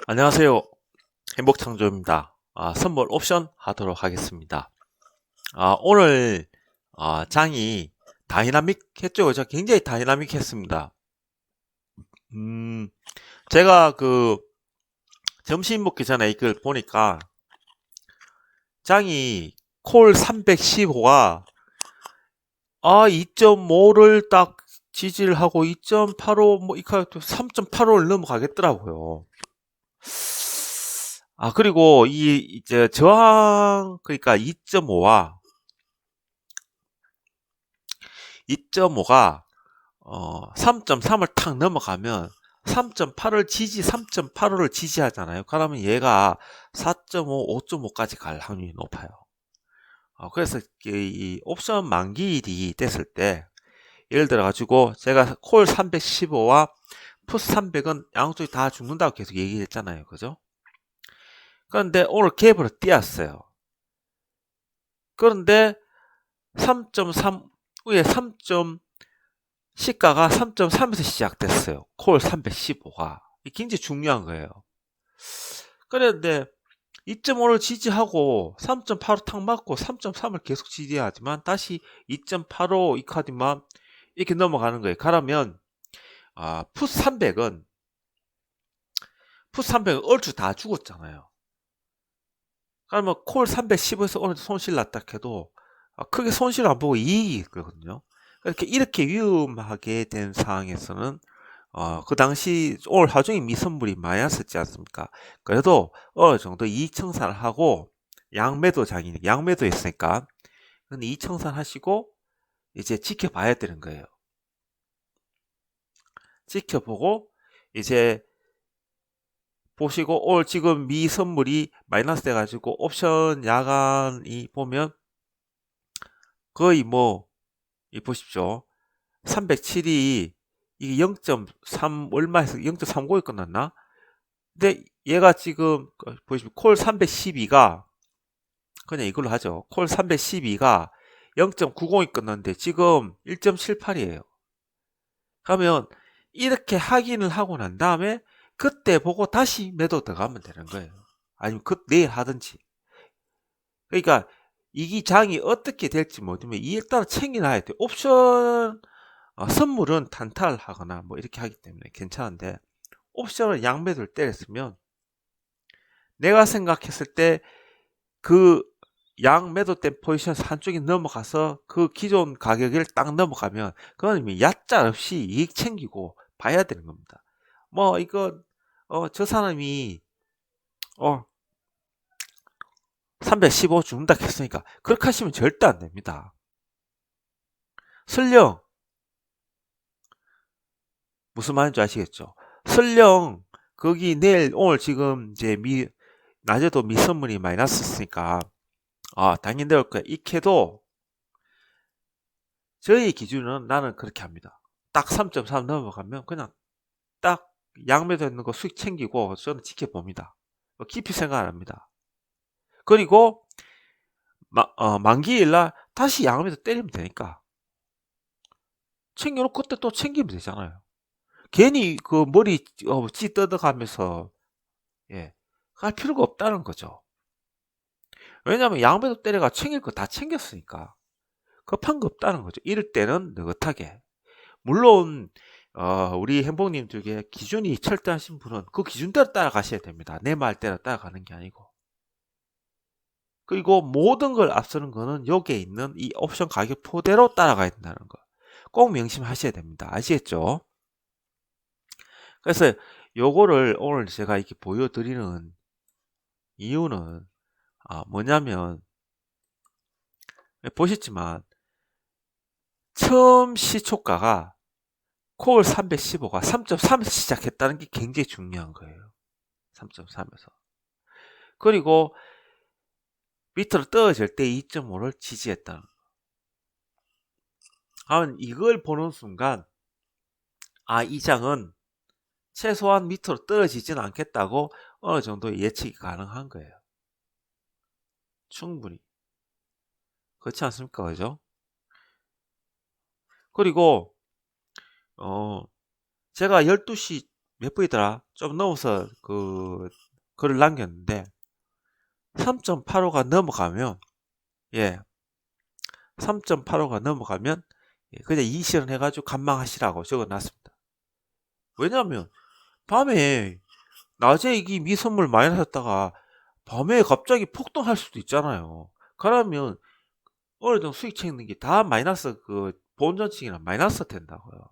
안녕하세요. 행복창조입니다. 선물 옵션 하도록 하겠습니다. 오늘 장이 다이나믹했죠? 그죠? 굉장히 다이나믹했습니다. 제가 점심 먹기 전에 이걸 보니까 장이 콜 315가 2.5를 딱 지지를 하고 2.85 뭐 이카 3.85를 넘어가겠더라고요. 그리고 이제 저항 그러니까 2.5가 3.3을 탁 넘어가면 3.8을 지지 3.85를 지지하잖아요. 그러면 얘가 4.5, 5.5까지 갈 확률이 높아요. 그래서 이 옵션 만기일이 됐을 때 예를 들어 가지고 제가 콜 315와 풋 300은 양쪽이 다 죽는다고 계속 얘기했잖아요. 그죠? 그런데 오늘 갭으로 띄었어요. 그런데 3.3 위에 3. 시가가 3.3에서 시작됐어요. 콜 315가. 굉장히 중요한 거예요. 그런데 2.5를 지지하고 3.85 탁 맞고 3.3을 계속 지지하지만 다시 2.85 이 카드만 이렇게 넘어가는 거예요. 그러면 풋300은 얼추 다 죽었잖아요. 그러면 콜 315에서 오늘 손실 났다 해도 크게 손실 안 보고 이익이 있거든요. 이렇게 위험하게 된 상황에서는 그 당시 오늘 하중에 미선물이 많이 왔었지 않습니까? 그래도 어느 정도 이익 청산을 하고 양매도 했으니까 근데 이익 청산하시고 이제 지켜봐야 되는 거예요. 지켜보고 이제 보시고 오늘 지금 미선물이 마이너스 돼가지고 옵션 야간이 보면 거의 이 보십시오. 307이 이게 0.3 얼마에서 0.30에 끝났나? 근데 얘가 지금 보시면 콜 312가 그냥 이걸로 하죠. 콜 312가 0.90이 끝났는데 지금 1.78이에요. 그러면 이렇게 확인을 하고 난 다음에 그때 보고 다시 매도 들어가면 되는 거예요. 아니면 내일 하든지. 그러니까 이 장이 어떻게 될지 모르면 일단 챙겨놔야 돼. 옵션 선물은 단타하거나 뭐 이렇게 하기 때문에 괜찮은데 옵션을 양매도를 때렸으면 내가 생각했을 때 그 양매도 된 포지션 한쪽이 넘어가서 그 기존 가격을 딱 넘어가면 그건 얕짤 없이 이익 챙기고 봐야 되는 겁니다. 이거 저 사람이 315 죽는다 했으니까 그렇게 하시면 절대 안 됩니다. 설령 무슨 말인지 아시겠죠? 설령 거기 내일 오늘 지금 이제 낮에도 미선물이 많이 났었으니까 당연히 내올 거야. 익해도 저희 기준은 나는 그렇게 합니다. 딱 3.3 넘어가면 그냥 딱 양매도 있는 거 수익 챙기고 저는 지켜봅니다. 깊이 생각 안 합니다. 그리고 만기일날 다시 양매도 때리면 되니까 챙겨놓고 그때 또 챙기면 되잖아요. 괜히 그 머리 찌 뜯어가면서 할 필요가 없다는 거죠. 왜냐하면 양배도 때려가 챙길 거 다 챙겼으니까 급한 거 없다는 거죠. 이럴 때는 느긋하게. 물론 우리 행복님 중에 기준이 철저하신 분은 그 기준대로 따라가셔야 됩니다. 내 말대로 따라가는 게 아니고. 그리고 모든 걸 앞서는 거는 여기에 있는 이 옵션 가격표대로 따라가야 된다는 거. 꼭 명심하셔야 됩니다. 아시겠죠? 그래서 요거를 오늘 제가 이렇게 보여드리는 이유는 뭐냐면 보셨지만 처음 시초가가 콜 315가 3.3에서 시작했다는 게 굉장히 중요한 거예요. 3.3에서. 그리고 밑으로 떨어질 때 2.5를 지지했다는 거. 이걸 보는 순간 이 장은 최소한 밑으로 떨어지지는 않겠다고 어느 정도 예측이 가능한 거예요. 충분히. 그렇지 않습니까? 그죠? 그리고 제가 12시 몇 분이더라? 좀 넘어서 글을 남겼는데 3.85가 넘어가면 3.85가 넘어가면 그냥 이실현 해가지고 간망하시라고 적어놨습니다. 왜냐면 밤에 낮에 이 미선물 많이 샀다가 밤에 갑자기 폭등할 수도 있잖아요. 그러면 어느 정도 수익 챙기는 게 다 마이너스 본전층이랑 마이너스 된다고요.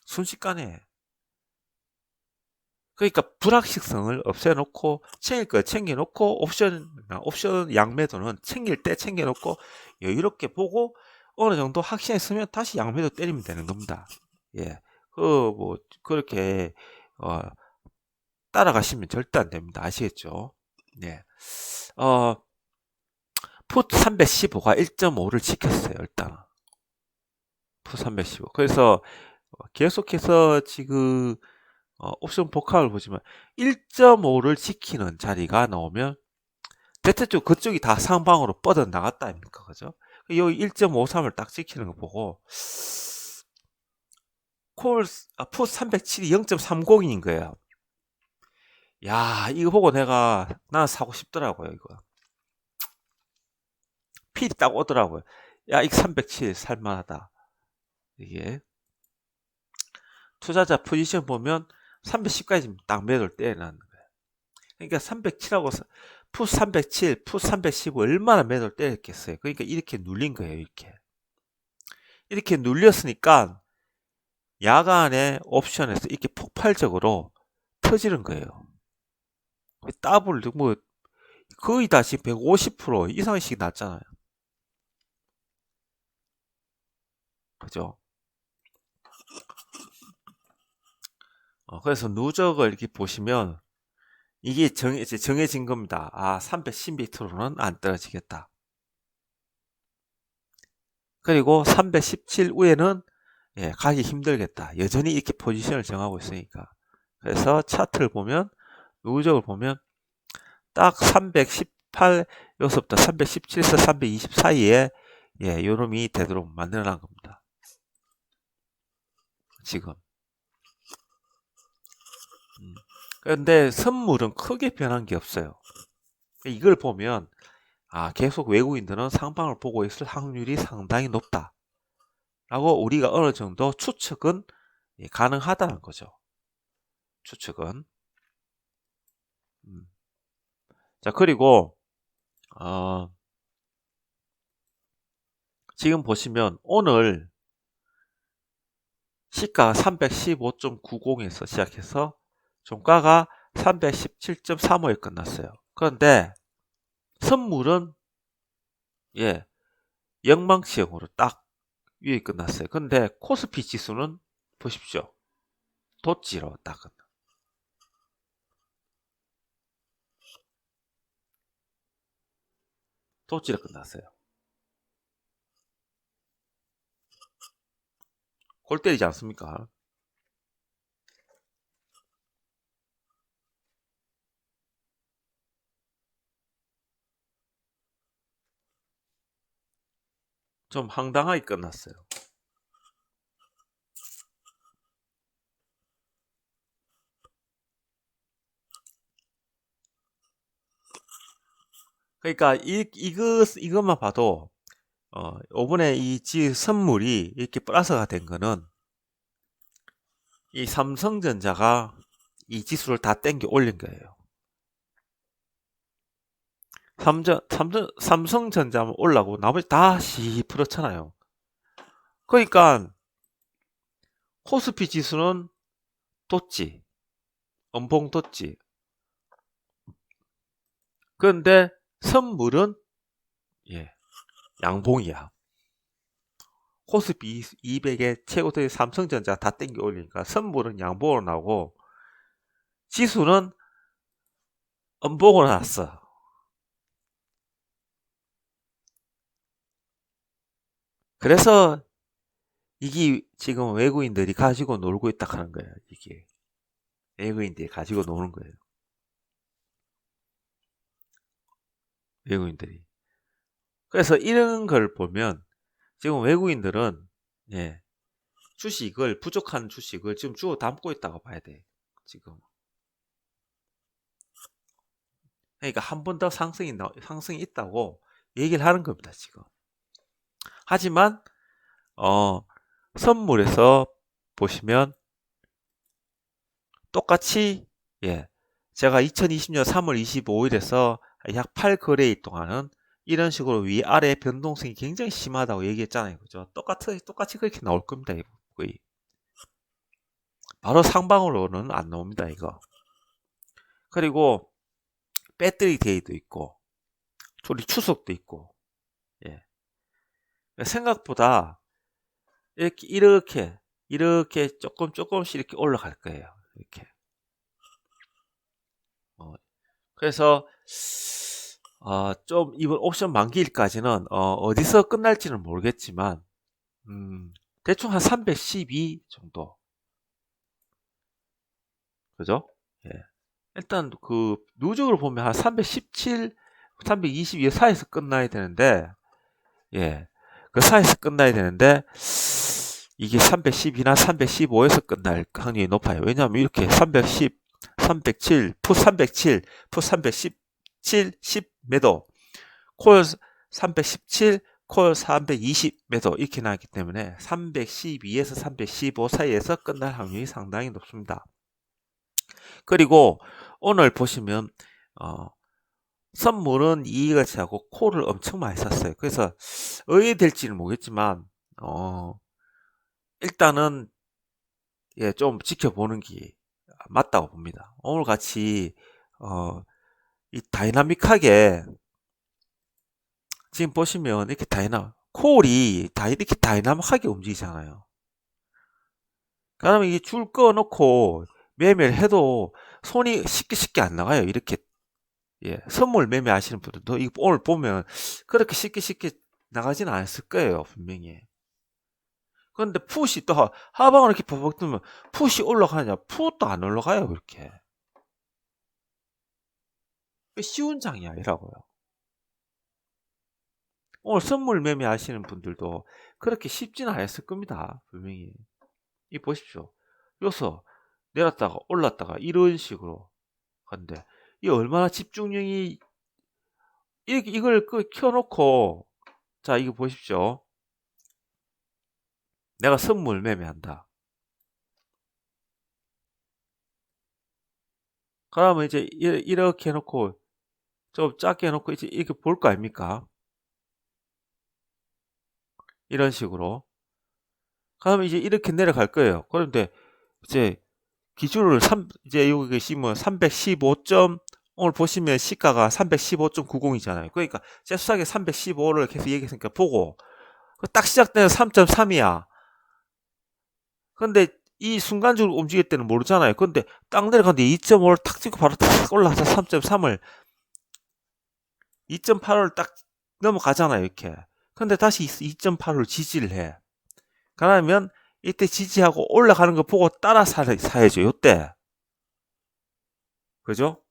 순식간에. 그러니까 불확실성을 없애놓고 챙길 거 챙겨놓고 옵션 양매도는 챙길 때 챙겨놓고 여유롭게 보고 어느 정도 확신했으면 다시 양매도 때리면 되는 겁니다. 그렇게 따라가시면 절대 안 됩니다. 아시겠죠? 풋 315가 1.5를 지켰어요. 일단 풋 315. 그래서 계속해서 지금 옵션 복합을 보지만 1.5를 지키는 자리가 나오면 대체적으로 그쪽이 다 상방으로 뻗어 나갔다 아닙니까? 그죠? 여기 1.53을 딱 지키는 거 보고 풋 307이 0.30인 거예요. 야, 이거 보고 난 사고 싶더라고요, 이거. 필이 딱 오더라고요. 야, 이거 307 살만하다. 이게. 투자자 포지션 보면 310까지 딱 매도를 때려놨는 거예요. 그러니까 307하고 풋 307, 풋 315 얼마나 매도를 때렸겠어요. 그러니까 이렇게 눌린 거예요, 이렇게. 이렇게 눌렸으니까 야간에 옵션에서 이렇게 폭발적으로 터지는 거예요. 더블 거의 다 지금 150% 이상씩 났잖아요. 그죠? 그래서 누적을 이렇게 보시면 이게 정해진 겁니다. 310m로는 안 떨어지겠다. 그리고 317 후에는 가기 힘들겠다. 여전히 이렇게 포지션을 정하고 있으니까. 그래서 차트를 보면 누적을 보면 딱 318 여기서부터 317에서 320 사이에 요놈이 되도록 만들어놓은 겁니다. 지금. 그런데 선물은 크게 변한 게 없어요. 이걸 보면 계속 외국인들은 상방을 보고 있을 확률이 상당히 높다 라고 우리가 어느 정도 추측은 가능하다는 거죠. 추측은. 자, 그리고 지금 보시면 오늘 시가가 315.90에서 시작해서 종가가 317.35에 끝났어요. 그런데 선물은 영망치형으로 딱 위에 끝났어요. 근데 코스피 지수는 보십시오. 도지로 딱 끝나. 도지로 끝났어요. 골 때리지 않습니까? 좀 황당하게 끝났어요. 그러니까 이것만 봐도 이번에 이 선물이 이렇게 플러스가 된 거는 이 삼성전자가 이 지수를 다 땡겨 올린 거예요. 삼성전자만 올라고 나머지 다 시프렇잖아요. 그러니까 코스피 지수는 뒀지. 엄봉 뒀지. 그런데 선물은 양봉이야. 코스피 200에 최고의 삼성전자 다 땡겨 올리니까 선물은 양봉으로 나오고 지수는 음봉으로 났어. 그래서 이게 지금 외국인들이 가지고 놀고 있다 하는 거예요. 이게 외국인들이 가지고 노는 거예요. 외국인들이. 그래서 이런 걸 보면 지금 외국인들은 부족한 주식을 지금 주워 담고 있다고 봐야 돼. 지금. 그러니까 한 번 더 상승이 있다고 얘기를 하는 겁니다, 지금. 하지만 선물에서 보시면 똑같이 제가 2020년 3월 25일에서 약 8거래일 동안은 이런 식으로 위아래 변동성이 굉장히 심하다고 얘기했잖아요. 그죠? 똑같이 그렇게 나올 겁니다. 거의. 바로 상방으로는 안 나옵니다. 이거. 그리고 배터리 데이도 있고 우리 추석도 있고 생각보다 이렇게 조금씩 이렇게 올라갈 거예요. 이렇게. 그래서 좀 이번 옵션 만기일까지는 어디서 끝날지는 모르겠지만 대충 한 312 정도. 그죠? 일단 그 누적으로 보면 한 317, 322 사이에서 끝나야 되는데 그 사이에서 끝나야 되는데 이게 310이나 315에서 끝날 확률이 높아요. 왜냐하면 이렇게 310, 307, 풋 307, 풋 317, 10 매도, 콜 317, 콜 320 매도 이렇게 나왔기 때문에 312에서 315 사이에서 끝날 확률이 상당히 높습니다. 그리고 오늘 보시면 선물은 이익을 취하고 콜을 엄청 많이 샀어요. 그래서 의외될지는 모르겠지만 일단은 좀 지켜보는 게 맞다고 봅니다. 오늘 같이 이 다이나믹하게 지금 보시면 이렇게 콜이 이렇게 다이나믹하게 움직이잖아요. 그러면 이게 줄 꺼놓고 매매를 해도 손이 쉽게 안 나가요. 이렇게 선물 매매하시는 분들도 오늘 보면 그렇게 쉽게 나가지는 않았을 거예요. 분명히. 그런데 풋이 또 하방을 이렇게 버벅 뜨면 풋이 올라가냐? 풋도 안 올라가요. 그렇게. 쉬운 장이 아니라고요. 오늘 선물 매매하시는 분들도 그렇게 쉽지는 않았을 겁니다. 분명히. 이 보십시오. 여기서 내렸다가 올랐다가 이런 식으로 갔는데 이 얼마나 집중력이 이걸 켜놓고 자 이거 보십시오. 내가 선물 매매한다. 그러면 이제 이렇게 해놓고 좀 작게 해놓고 이제 이렇게 볼 거 아닙니까? 이런 식으로. 그러면 이제 이렇게 내려갈 거예요. 그런데 이제 기준을 이제 여기 계시면 315. 오늘 보시면 시가가 315.90이잖아요. 그러니까 잽싸게 315를 계속 얘기했으니까 보고 딱 시작되는 3.3이야. 근데 이 순간적으로 움직일 때는 모르잖아요. 근데 딱 내려가는데 2.5를 탁 찍고 바로 탁 올라가서 3.3을 2.85를 딱 넘어가잖아요. 이렇게. 근데 다시 2.85를 지지를 해. 그러면 이때 지지하고 올라가는 거 보고 따라 사야죠. 요때. 그죠?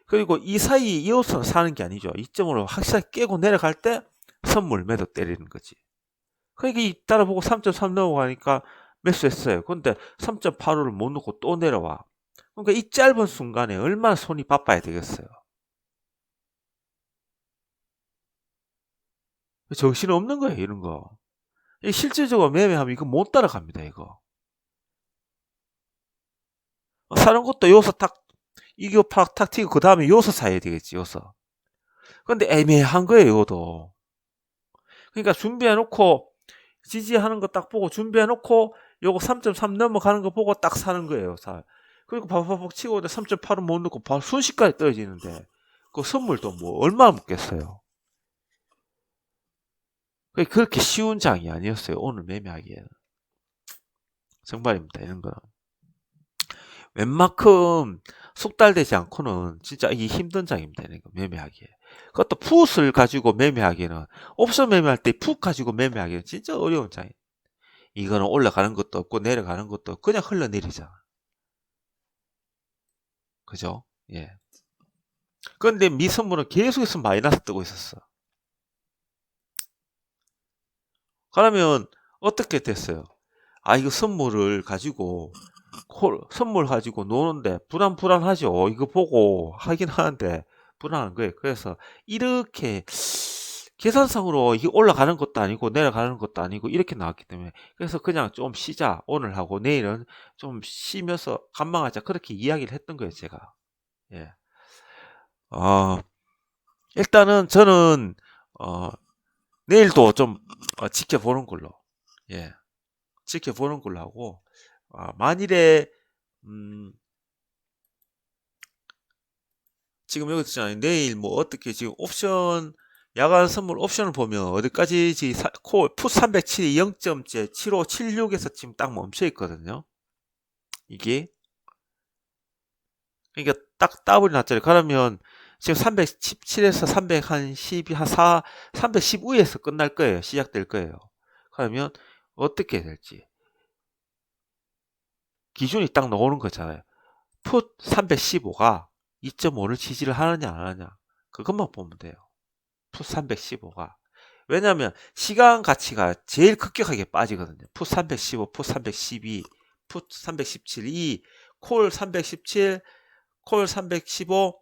그리고 이 사이 이어서 사는 게 아니죠. 2.5를 확실하게 깨고 내려갈 때 선물 매도 때리는 거지. 그러니까 이 따라 보고 3.3 넘어가니까 매수했어요. 근데 3.85를 못 넣고 또 내려와. 그러니까 이 짧은 순간에 얼마나 손이 바빠야 되겠어요. 정신 없는 거예요, 이런 거. 실질적으로 매매하면 이거 못 따라갑니다, 이거. 사는 것도 요소 이거 탁 튀고 그 다음에 요소 사야 되겠지, 요소. 근데 애매한 거예요, 이것도. 그러니까 준비해놓고 지지하는 거 딱 보고 준비해놓고 요거 3.3 넘어가는 거 보고 딱 사는 거예요. 그리고 바바박 치고 3.8은 못 넣고 바로 순식간에 떨어지는데 그 선물도 뭐 얼마나 먹겠어요. 그렇게 쉬운 장이 아니었어요. 오늘 매매하기에는. 정말입니다. 이런 거는. 웬만큼 숙달되지 않고는 진짜 이게 힘든 장입니다. 이런 거 매매하기에. 그것도 풋을 가지고 매매하기에는 옵션 매매할 때 풋 가지고 매매하기에는 진짜 어려운 장이에요. 이거는 올라가는 것도 없고 내려가는 것도 없고 그냥 흘러내리잖아. 그죠? 예. 그런데 미 선물은 계속해서 마이너스 뜨고 있었어. 그러면 어떻게 됐어요? 이거 선물을 가지고 선물 가지고 노는데 불안하죠. 이거 보고 하긴 하는데 불안한 거예요. 그래서 이렇게 계산상으로 이게 올라가는 것도 아니고 내려가는 것도 아니고 이렇게 나왔기 때문에 그래서 그냥 좀 쉬자 오늘 하고 내일은 좀 쉬면서 관망하자 그렇게 이야기를 했던 거예요 제가. 예. 일단은 저는 내일도 좀 지켜보는 걸로 지켜보는 걸로 하고 만일에 지금 여기 있잖아요. 내일 뭐 어떻게 지금 옵션 야간 선물 옵션을 보면 어디까지 풋 307이 0.7576에서 지금 딱 멈춰 있거든요. 이게 그러니까 딱 더블이 났잖아요. 그러면 지금 317에서 312, 한 315에서 끝날 거예요. 시작될 거예요. 그러면 어떻게 될지 기준이 딱 나오는 거잖아요. 풋 315가 2.5를 지지를 하느냐 안 하느냐 그것만 보면 돼요. 풋 315가 왜냐하면 시간 가치가 제일 급격하게 빠지거든요. 풋 315, 풋 312, 풋 317, 콜 317, 콜 315,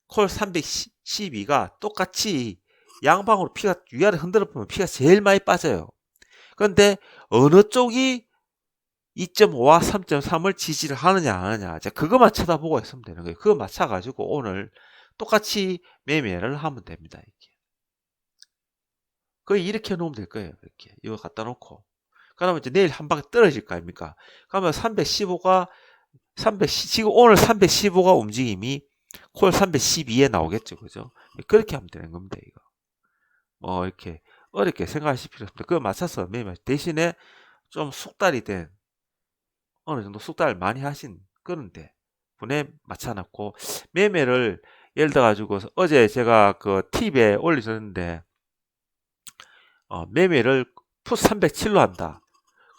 콜 312가 똑같이 양방으로 피가 위아래 흔들어 보면 피가 제일 많이 빠져요. 그런데 어느 쪽이 2.5와 3.3을 지지를 하느냐 안 하느냐 그것만 쳐다보고 있으면 되는 거예요. 그거 맞춰가지고 오늘 똑같이 매매를 하면 됩니다. 이렇게. 거의 이렇게 놓으면 될 거예요. 이렇게 이거 갖다 놓고 그러면 이제 내일 한 방에 떨어질 거 아닙니까? 그러면 315가 지금 오늘 315가 움직임이 콜 312에 나오겠죠, 그죠? 그렇게 하면 되는 겁니다. 이거 이렇게 어렵게 생각하실 필요 없습니다. 그거 맞춰서 매매 대신에 좀 숙달이 된 어느 정도 숙달을 많이 하신 그런데 분에 맞춰놨고 매매를 예를 들어 가지고 어제 제가 그 팁에 올려줬는데 매매를 풋 307로 한다.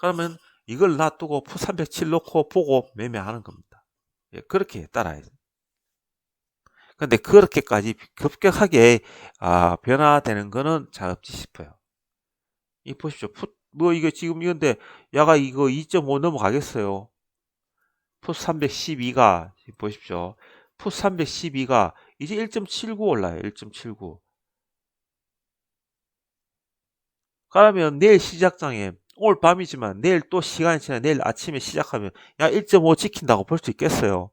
그러면 이걸 놔두고 풋 307 놓고 보고 매매하는 겁니다. 예, 그렇게 따라야죠. 근데 그렇게까지 급격하게 변화되는 거는 잘 없지 싶어요. 이 보십시오. 뭐 이거 지금 이건데 야가 이거 2.5 넘어가겠어요. 풋 312가 보십시오. 풋 312가 이제 1.79 올라요. 1.79. 그러면 내일 시작장에 오늘 밤이지만 내일 또 시간이 지나 내일 아침에 시작하면 야 1.5 지킨다고 볼 수 있겠어요?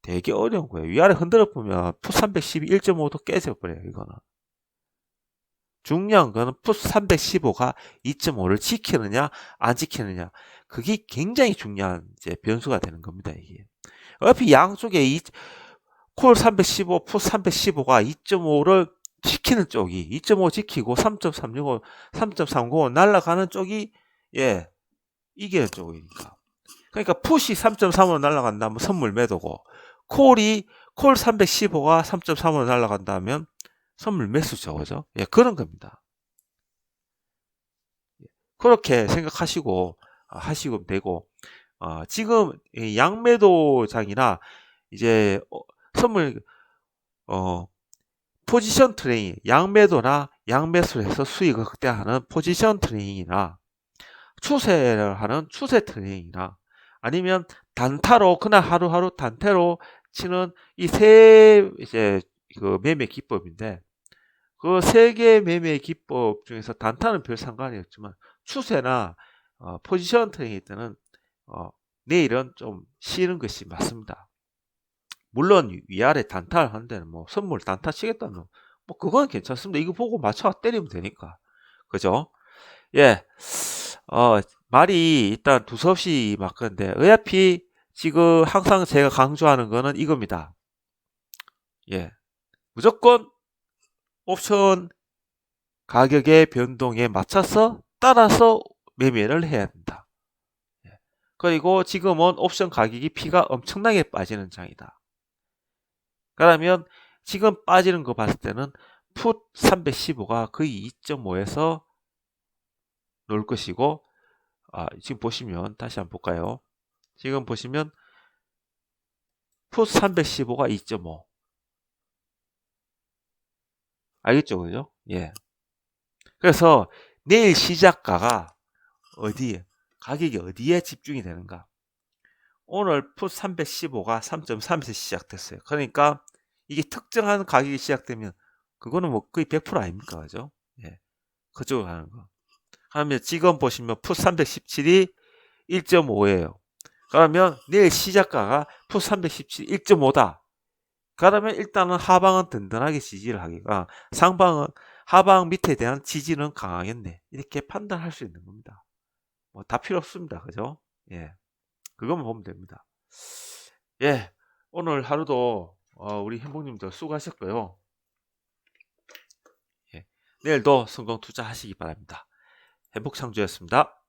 되게 어려운 거예요. 위아래 흔들어 보면 풋 312 1.5도 깨져버려요. 이거는. 중요한 거는 풋 315가 2.5를 지키느냐 안 지키느냐 그게 굉장히 중요한 이제 변수가 되는 겁니다. 이게 어차피 양쪽에 콜 315, 풋 315가 2.5를 지키는 쪽이 2.5 지키고 3.365, 3.395 날아가는 쪽이 이기는 쪽이니까. 그러니까 풋이 3.3으로 날아간다면 선물 매도고 콜 315가 3.3으로 날아간다면 선물 매수죠. 그죠? 그런 겁니다. 그렇게 생각하시고 하시면 되고 지금 양매도장이나 이제 선물 포지션 트레이닝 양매도나 양매수를 해서 수익을 극대화하는 포지션 트레이닝이나 추세를 하는 추세 트레이닝이나 아니면 단타로 그날 하루하루 단타로 치는 이 세 이제 그 매매 기법인데 그 세 개의 매매 기법 중에서 단타는 별 상관이 없지만 추세나 포지션 트레이닝 때는 내일은 좀 쉬는 것이 맞습니다. 물론 위아래 단타를 하는 데는 뭐 선물 단타 치겠다는 뭐 그건 괜찮습니다. 이거 보고 맞춰 때리면 되니까. 그죠? 말이 일단 두서없이 막 그런데 어차피 지금 항상 제가 강조하는 거는 이겁니다. 무조건 옵션 가격의 변동에 맞춰서 따라서 매매를 해야 된다. 그리고 지금은 옵션 가격이 피가 엄청나게 빠지는 장이다. 그러면 지금 빠지는 거 봤을 때는 풋 315가 거의 2.5에서 놓을 것이고 지금 보시면 다시 한번 볼까요? 지금 보시면 풋 315가 2.5 알겠죠? 그죠? 그래서 내일 시작가가 가격이 어디에 집중이 되는가? 오늘 풋 315가 3.3에서 시작됐어요. 그러니까 이게 특정한 가격이 시작되면 그거는 뭐 거의 100% 아닙니까? 그죠? 예. 그쪽으로 가는 거. 그러면 지금 보시면 풋 317이 1.5예요. 그러면 내일 시작가가 풋 317 1.5다. 그러면 일단은 하방은 든든하게 지지를 하기가 상방은 하방 밑에 대한 지지는 강하겠네. 이렇게 판단할 수 있는 겁니다. 뭐 다 필요 없습니다. 그죠? 예. 그것만 보면 됩니다. 예. 오늘 하루도 우리 행복님들 수고하셨고요. 예. 내일도 성공 투자하시기 바랍니다. 행복창조였습니다.